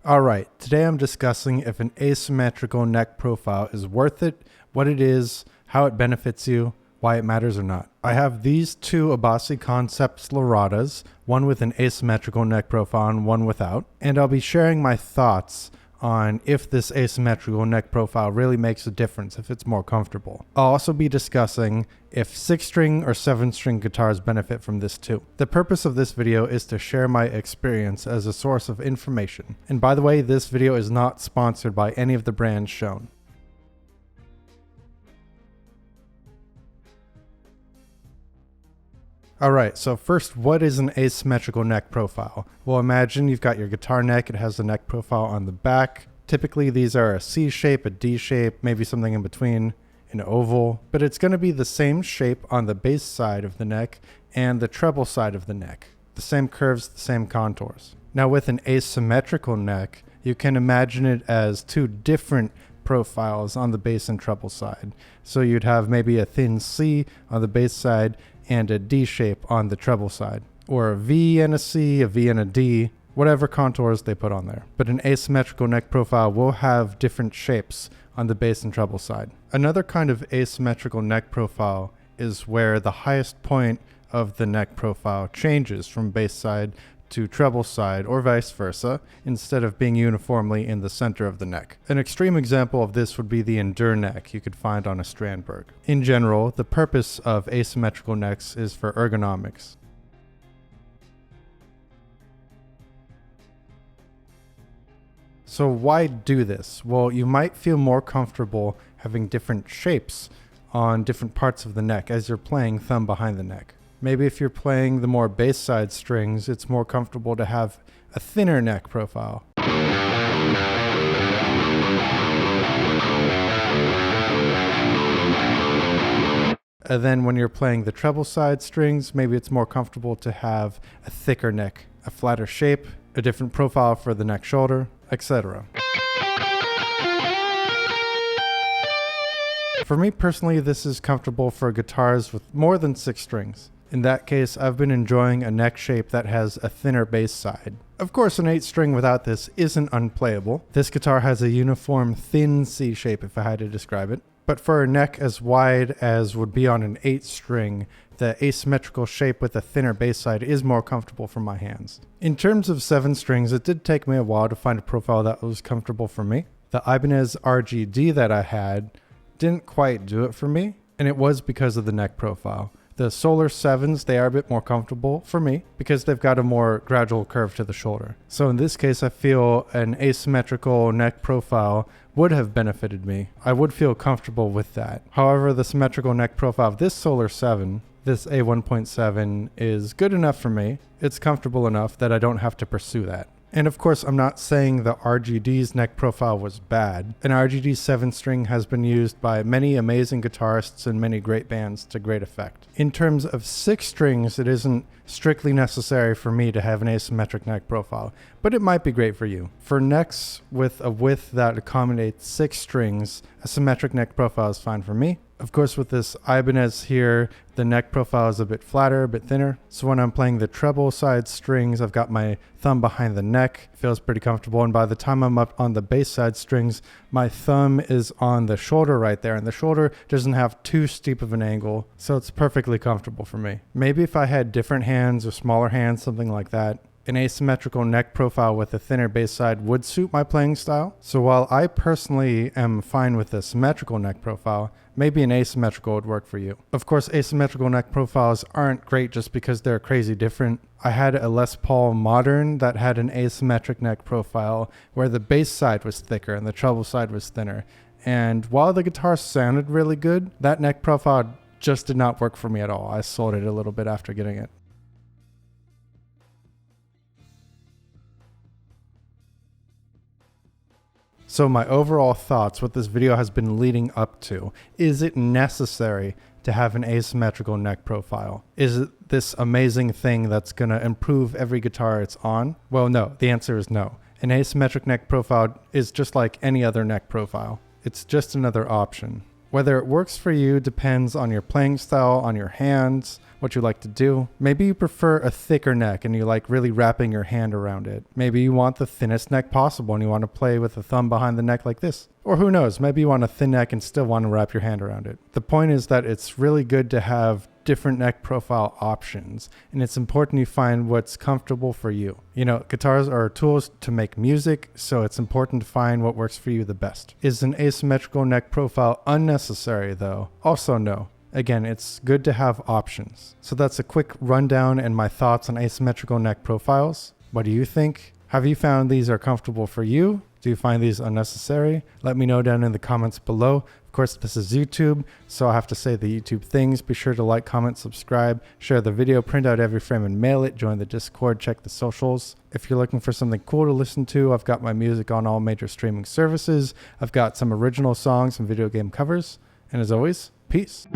Alright, today I'm discussing if an asymmetrical neck profile is worth it, what it is, how it benefits you, why it matters or not. I have these two Abasi Concepts Laradas, one with an asymmetrical neck profile and one without, and I'll be sharing my thoughts on if this asymmetrical neck profile really makes a difference, if it's more comfortable. I'll also be discussing if 6-string or 7-string guitars benefit from this too. The purpose of this video is to share my experience as a source of information. And by the way, this video is not sponsored by any of the brands shown. Alright, so first, what is an asymmetrical neck profile? Well, imagine you've got your guitar neck, it has a neck profile on the back. Typically these are a C shape, a D shape, maybe something in between, an oval, but it's going to be the same shape on the bass side of the neck and the treble side of the neck. The same curves, the same contours. Now with an asymmetrical neck, you can imagine it as two different profiles on the bass and treble side. So you'd have maybe a thin C on the bass side and a D shape on the treble side, or a V and a C, a V and a D, whatever contours they put on there. But an asymmetrical neck profile will have different shapes on the bass and treble side. Another kind of asymmetrical neck profile is where the highest point of the neck profile changes from bass side to treble side or vice versa, instead of being uniformly in the center of the neck. An extreme example of this would be the Endure neck you could find on a Strandberg. In general, the purpose of asymmetrical necks is for ergonomics. So why do this? Well, you might feel more comfortable having different shapes on different parts of the neck as you're playing thumb behind the neck. Maybe if you're playing the more bass side strings, it's more comfortable to have a thinner neck profile. And then when you're playing the treble side strings, maybe it's more comfortable to have a thicker neck, a flatter shape, a different profile for the neck shoulder, etc. For me personally, this is comfortable for guitars with more than 6 strings. In that case, I've been enjoying a neck shape that has a thinner bass side. Of course, an 8-string without this isn't unplayable. This guitar has a uniform thin C shape if I had to describe it. But for a neck as wide as would be on an 8-string, the asymmetrical shape with a thinner bass side is more comfortable for my hands. In terms of 7 strings, it did take me a while to find a profile that was comfortable for me. The Ibanez RGD that I had didn't quite do it for me, and it was because of the neck profile. The Solar 7s, they are a bit more comfortable for me because they've got a more gradual curve to the shoulder. So in this case, I feel an asymmetrical neck profile would have benefited me. I would feel comfortable with that. However, the symmetrical neck profile of this Solar 7, this A1.7, is good enough for me. It's comfortable enough that I don't have to pursue that. And of course, I'm not saying the RGD's neck profile was bad. An RGD 7-string has been used by many amazing guitarists and many great bands to great effect. In terms of 6 strings, it isn't strictly necessary for me to have an asymmetric neck profile, but it might be great for you. For necks with a width that accommodates 6 strings, a symmetric neck profile is fine for me. Of course, with this Ibanez here, the neck profile is a bit flatter, a bit thinner. So when I'm playing the treble side strings, I've got my thumb behind the neck. It feels pretty comfortable. And by the time I'm up on the bass side strings, my thumb is on the shoulder right there. And the shoulder doesn't have too steep of an angle. So it's perfectly comfortable for me. Maybe if I had different hands or smaller hands, something like that, an asymmetrical neck profile with a thinner bass side would suit my playing style. So while I personally am fine with a symmetrical neck profile, maybe an asymmetrical would work for you. Of course, asymmetrical neck profiles aren't great just because they're crazy different. I had a Les Paul Modern that had an asymmetric neck profile where the bass side was thicker and the treble side was thinner. And while the guitar sounded really good, that neck profile just did not work for me at all. I sold it a little bit after getting it. So my overall thoughts, what this video has been leading up to, is it necessary to have an asymmetrical neck profile? Is it this amazing thing that's going to improve every guitar it's on? Well, no, the answer is no. An asymmetric neck profile is just like any other neck profile. It's just another option. Whether it works for you depends on your playing style, on your hands, what you like to do. Maybe you prefer a thicker neck and you like really wrapping your hand around it. Maybe you want the thinnest neck possible and you want to play with the thumb behind the neck like this. Or who knows, maybe you want a thin neck and still want to wrap your hand around it. The point is that it's really good to have different neck profile options, and it's important you find what's comfortable for you. You know, guitars are tools to make music, so it's important to find what works for you the best. Is an asymmetrical neck profile unnecessary though? Also no. Again, it's good to have options. So that's a quick rundown and my thoughts on asymmetrical neck profiles. What do you think? Have you found these are comfortable for you? Do you find these unnecessary? Let me know down in the comments below. Of course, this is YouTube, so I have to say the YouTube things. Be sure to like, comment, subscribe, share the video, print out every frame and mail it, join the Discord, check the socials. If you're looking for something cool to listen to, I've got my music on all major streaming services. I've got some original songs and video game covers. And as always, peace.